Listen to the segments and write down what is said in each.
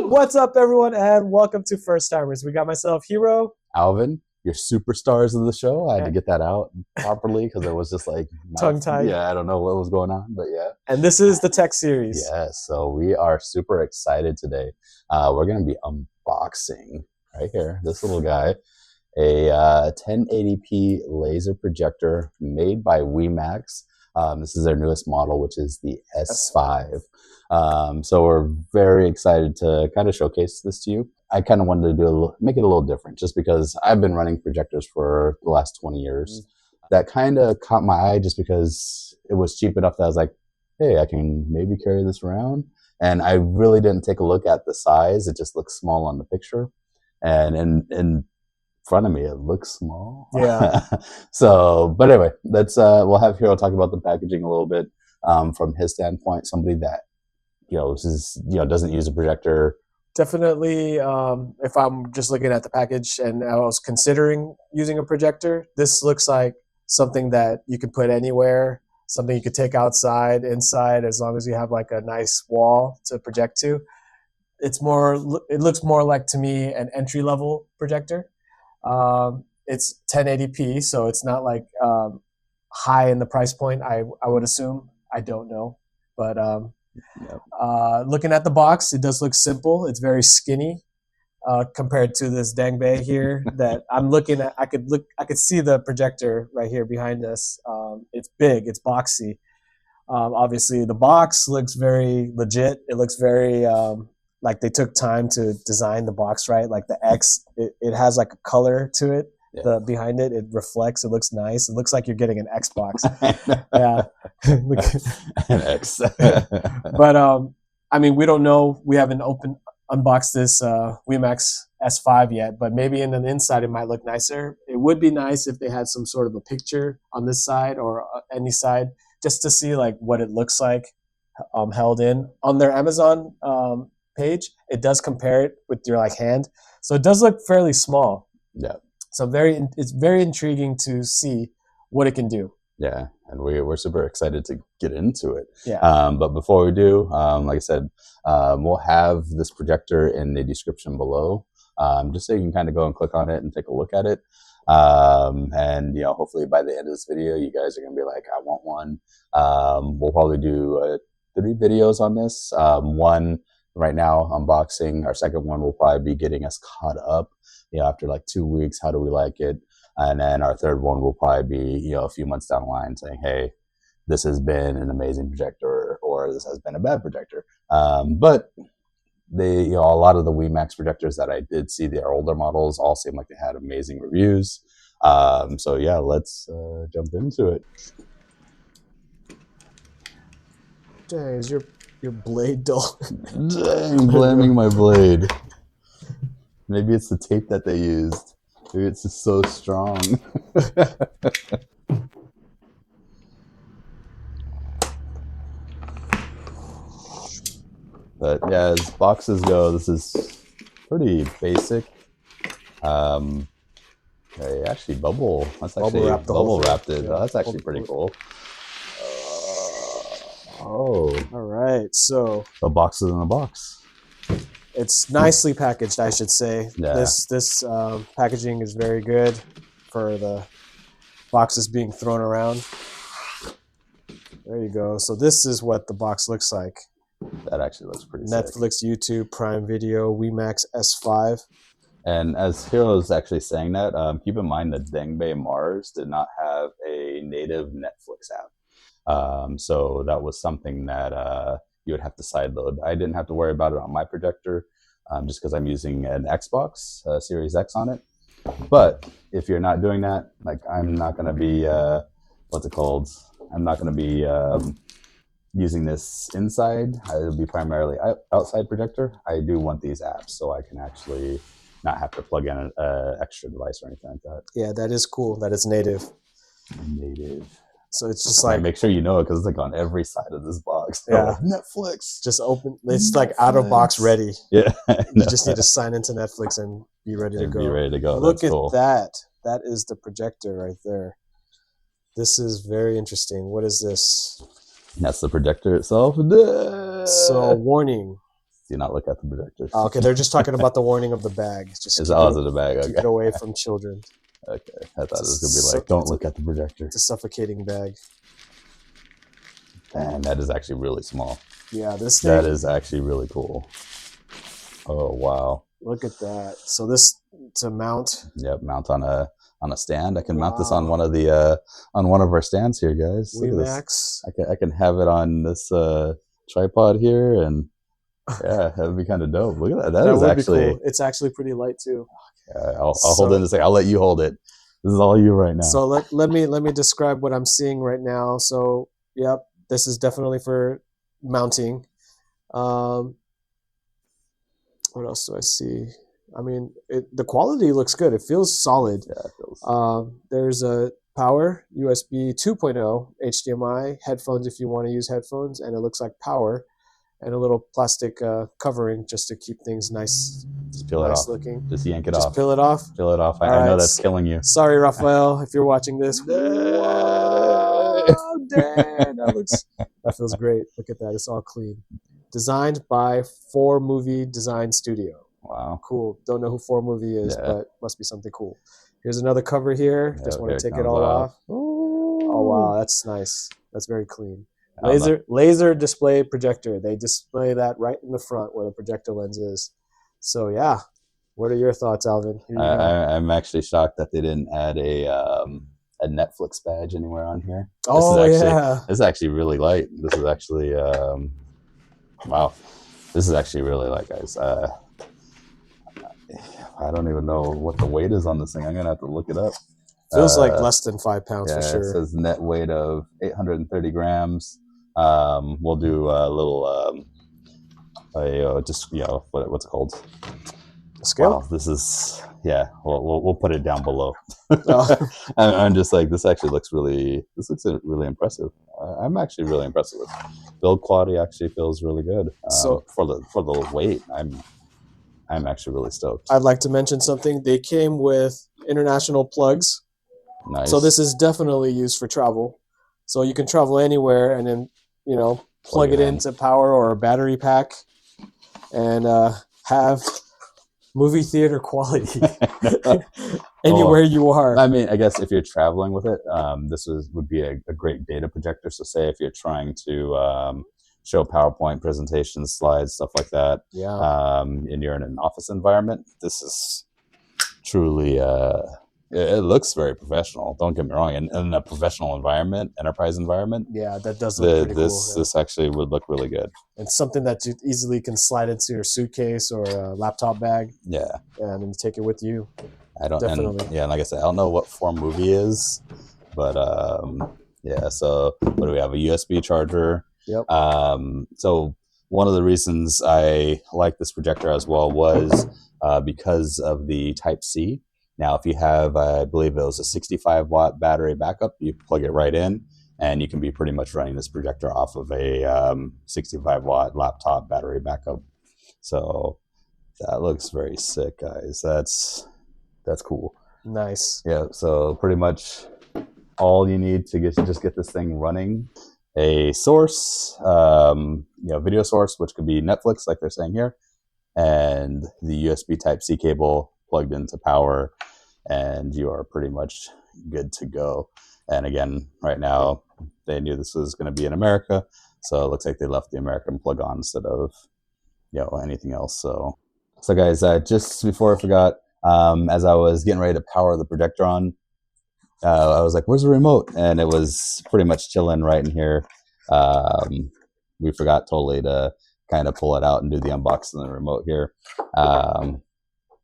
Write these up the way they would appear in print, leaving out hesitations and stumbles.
What's up, everyone, and welcome to First Timers. We got myself, Hiro. Alvin, your superstars of the show. I had to get that out properly because it was just like tongue-tied. Yeah, I don't know what was going on, but yeah. And this is the tech series. Yeah, so we are super excited today. We're going to be unboxing right here, this little guy, a 1080p laser projector made by WEMAX. This is their newest model, which is the S5. So we're very excited to kind of showcase this to you. I kind of wanted to make it a little different just because I've been running projectors for the last 20 years. That kind of caught my eye just because it was cheap enough that I was like, hey, I can maybe carry this around. And I really didn't take a look at the size. It just looks small on the picture. And in front of me, it looks small. Yeah. So, but anyway, let's we'll have Hiro talk about the packaging a little bit from his standpoint. Somebody that doesn't use a projector. Definitely, if I'm just looking at the package and I was considering using a projector, this looks like something that you can put anywhere, something you could take outside, inside, as long as you have like a nice wall to project to. It looks more like, to me, an entry-level projector. It's 1080p, so it's not like high in the price point, I would assume. I don't know, but looking at the box, it does look simple. It's very skinny compared to this Dangbei here that I'm looking at. I could see the projector right here behind us. It's big, it's boxy. Obviously the box looks very legit. It looks very like they took time to design the box, right? Like the X, it has like a color to it. Yeah. Behind it, it reflects. It looks nice. It looks like you're getting an Xbox. Yeah, an X. But I mean, we don't know. We haven't unboxed this WEMAX S5 yet. But maybe in the inside, it might look nicer. It would be nice if they had some sort of a picture on this side or any side, just to see like what it looks like held in. On their Amazon page, it does compare it with your like hand, so it does look fairly small. Yeah. So it's very intriguing to see what it can do. Yeah, and we're super excited to get into it. Yeah. But before we do, like I said, we'll have this projector in the description below, just so you can kind of go and click on it and take a look at it. And hopefully by the end of this video, you guys are gonna be like, I want one. We'll probably do 3 videos on this. One right now, unboxing. Our second one will probably be getting us caught up. After like 2 weeks, how do we like it? And then our third one will probably be, a few months down the line saying, hey, this has been an amazing projector, or this has been a bad projector. But a lot of the WEMAX projectors that I did see, their older models, all seem like they had amazing reviews. So yeah, let's jump into it. Dang, is your blade dull? Dang, blaming my blade. Maybe it's the tape that they used. Maybe it's just so strong. But yeah, as boxes go, this is pretty basic. They actually bubble wrapped it. Yeah, that's actually pretty cool. All right. So the box is in a box. It's nicely packaged, I should say. Yeah. This packaging is very good for the boxes being thrown around. There you go. So this is what the box looks like. That actually looks pretty Netflix, sick. YouTube, Prime Video, WEMAX S5. And as Hiro is actually saying that, keep in mind that Dangbei Mars did not have a native Netflix app. So that was something that you would have to sideload. I didn't have to worry about it on my projector just because I'm using an Xbox Series X on it. But if you're not doing that, like I'm not going to be, I'm not going to be using this inside. It'll be primarily outside projector. I do want these apps so I can actually not have to plug in an extra device or anything like that. Yeah, that is cool that it's native. Native. So it's just like, make sure you know it because it's like on every side of this box. Yeah, Netflix. Just open. It's Netflix. Like out of box ready. Yeah, you just need to sign into Netflix and be ready to go. Be ready to go. Look at that. That is the projector right there. This is very interesting. What is this? That's the projector itself. So warning: Do not look at the projectors. Oh, okay, they're just talking about the warning of the bag. Just It's also the bag. Okay. Keep it away from children. Okay, I thought it was gonna be like, don't look at the projector. It's a suffocating bag. Man, that is actually really small. Yeah, this thing. That is actually really cool. Oh wow! Look at that. So this to mount. Yep, mount on a stand. I can mount this on one of the on one of our stands here, guys. WEMAX. I can have it on this tripod here, and yeah, that would be kind of dope. Look at that. That is actually cool. It's actually pretty light too. I'll hold it in a second. I'll let you hold it. This is all you right now. So let me describe what I'm seeing right now. So yep, this is definitely for mounting. What else do I see? I mean, the quality looks good. It feels solid. Yeah, it feels. There's a power, USB 2.0, HDMI, headphones if you want to use headphones, and it looks like power, and a little plastic covering just to keep things nice. Just peel it off. Looking. Just yank it off. Just peel it off. Peel it off. I know that's killing you. Sorry, Raphael, if you're watching this. Whoa, damn, that feels great. Look at that. It's all clean. Designed by 4Movie Design Studio. Wow. Cool. Don't know who 4Movie is, but must be something cool. Here's another cover here. Just want to take it all off. Oh, wow. That's nice. That's very clean. Laser display projector. They display that right in the front where the projector lens is. So, yeah. What are your thoughts, Alvin? I'm actually shocked that they didn't add a Netflix badge anywhere on here. This is actually really light. This is actually... wow, this is actually really light, guys. I don't even know what the weight is on this thing. I'm gonna have to look it up. Feels like less than 5 pounds for sure. It says net weight of 830 grams. We'll do a little, just what's it called? Scale. Wow, this is we'll put it down below. I'm just like, this looks really impressive. I'm actually really impressed with it. Build quality actually feels really good. So for the weight, I'm actually really stoked. I'd like to mention something. They came with international plugs. Nice. So this is definitely used for travel. So you can travel anywhere and then plug it into power or a battery pack and have movie theater quality anywhere you are. I mean, I guess if you're traveling with it, this would be a great data projector. So say if you're trying to show PowerPoint presentations, slides, stuff like that, and you're in an office environment, this is truly, it looks very professional. Don't get me wrong. In a professional environment, enterprise environment, that does look pretty cool. This actually would look really good. It's something that you easily can slide into your suitcase or a laptop bag. Yeah. And then take it with you. Definitely. And like I said, I don't know what 4Movie is, but so what do we have? A USB charger. Yep. So one of the reasons I like this projector as well was because of the Type-C. Now, if you have, I believe it was a 65-watt battery backup, you plug it right in, and you can be pretty much running this projector off of a 65-watt laptop battery backup. So that looks very sick, guys. That's cool. Nice. Yeah. So pretty much all you need to just get this thing running. A source, video source, which could be Netflix, like they're saying here, and the USB Type-C cable plugged into power, and you are pretty much good to go. And again, right now, they knew this was going to be in America, so it looks like they left the American plug on instead of anything else. So guys, just before I forgot, as I was getting ready to power the projector on, I was like, where's the remote? And it was pretty much chilling right in here. We forgot totally to kind of pull it out and do the unboxing of the remote here.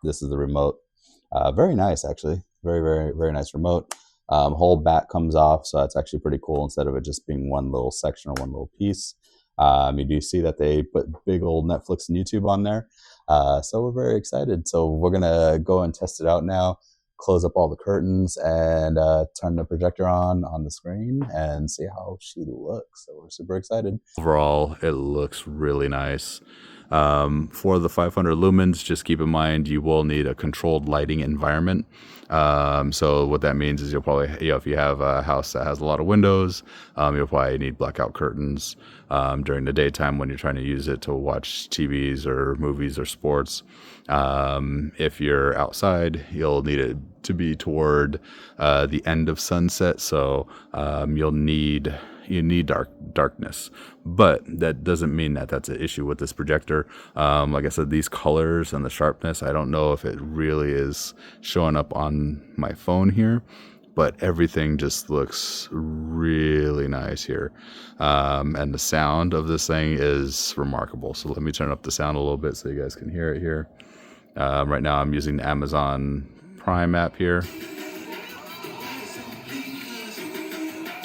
This is the remote. Very nice, actually. Very, very, very nice remote. Whole back comes off, so that's actually pretty cool instead of it just being one little section or one little piece. You do see that they put big old Netflix and YouTube on there. So we're very excited. So we're going to go and test it out now. Close up all the curtains and turn the projector on the screen and see how she looks. So we're super excited. Overall, it looks really nice. For the 500 lumens, just keep in mind you will need a controlled lighting environment. So what that means is you'll probably, if you have a house that has a lot of windows, you'll probably need blackout curtains during the daytime when you're trying to use it to watch TVs or movies or sports. If you're outside, you'll need it to be toward the end of sunset, so you need darkness, but that doesn't mean that that's an issue with this projector. Like I said, these colors and the sharpness, I don't know if it really is showing up on my phone here, but everything just looks really nice here. And the sound of this thing is remarkable. So let me turn up the sound a little bit so you guys can hear it here. Right now I'm using the Amazon Prime app here,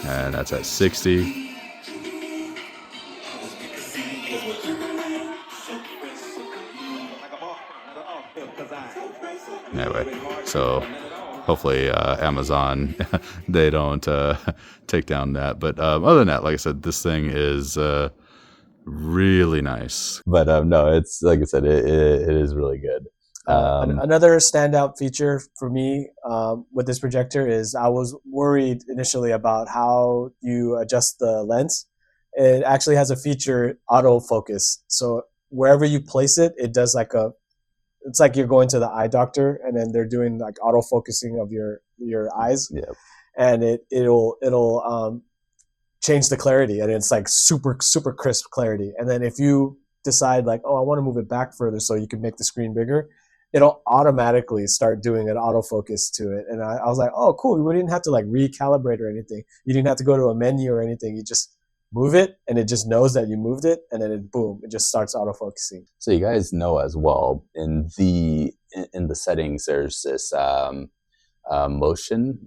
and that's at 60. Anyway, so hopefully Amazon, they don't take down that. But other than that, like I said, this thing is really nice. But no, it's like I said, it is really good. Another standout feature for me with this projector is I was worried initially about how you adjust the lens. It actually has a feature, autofocus. So wherever you place it, it does it's like you're going to the eye doctor and then they're doing like autofocusing of your eyes. Yep. And it'll change the clarity, and it's like super crisp clarity. And then if you decide like, oh, I want to move it back further so you can make the screen bigger, it'll automatically start doing an autofocus to it. And I was like, oh, cool. We didn't have to like recalibrate or anything. You didn't have to go to a menu or anything. You just move it and it just knows that you moved it, and then it just starts autofocusing. So you guys know as well, in the settings, there's this motion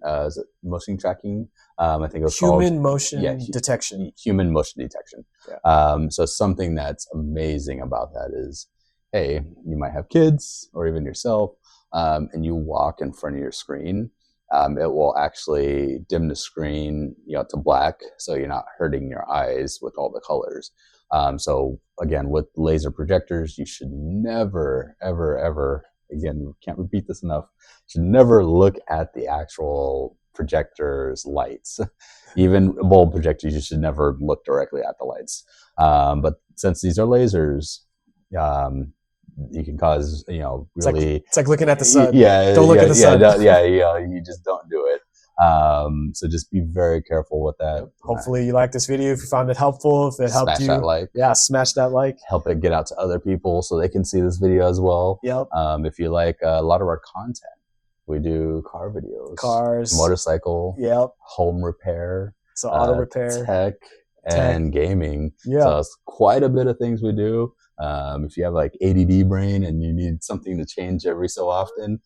tracking. I think it was human motion detection. Human motion detection. Yeah. So something that's amazing about that is, hey, you might have kids or even yourself, and you walk in front of your screen. It will actually dim the screen, to black, so you're not hurting your eyes with all the colors. So again, with laser projectors, you should never, ever, ever, again, can't repeat this enough, should never look at the actual projector's lights. Even bulb projectors, you should never look directly at the lights. But since these are lasers, you can cause, really... It's like looking at the sun. Yeah. Don't look at the sun. You just don't do it. So just be very careful with that. Hopefully you liked this video. If you found it helpful, if it helped you, smash that like. Yeah, smash that like. Help it get out to other people so they can see this video as well. Yep. If you like a lot of our content, we do car videos, cars, motorcycle, yep, home repair, so auto repair, tech, and gaming. Yeah. So it's quite a bit of things we do. If you have like ADD brain and you need something to change every so often,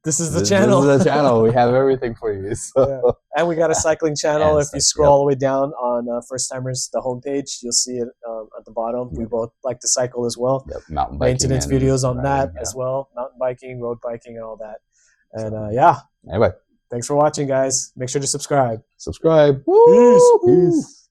this is the channel. This is the channel. We have everything for you. So. Yeah. And we got a cycling channel. If you scroll all the way down on First Timers, the homepage, you'll see it at the bottom. We both like to cycle as well. Yep. Mountain biking. Maintenance videos on that as well. Mountain biking, road biking, and all that. And yeah. Anyway. Thanks for watching, guys. Make sure to subscribe. Subscribe. Peace.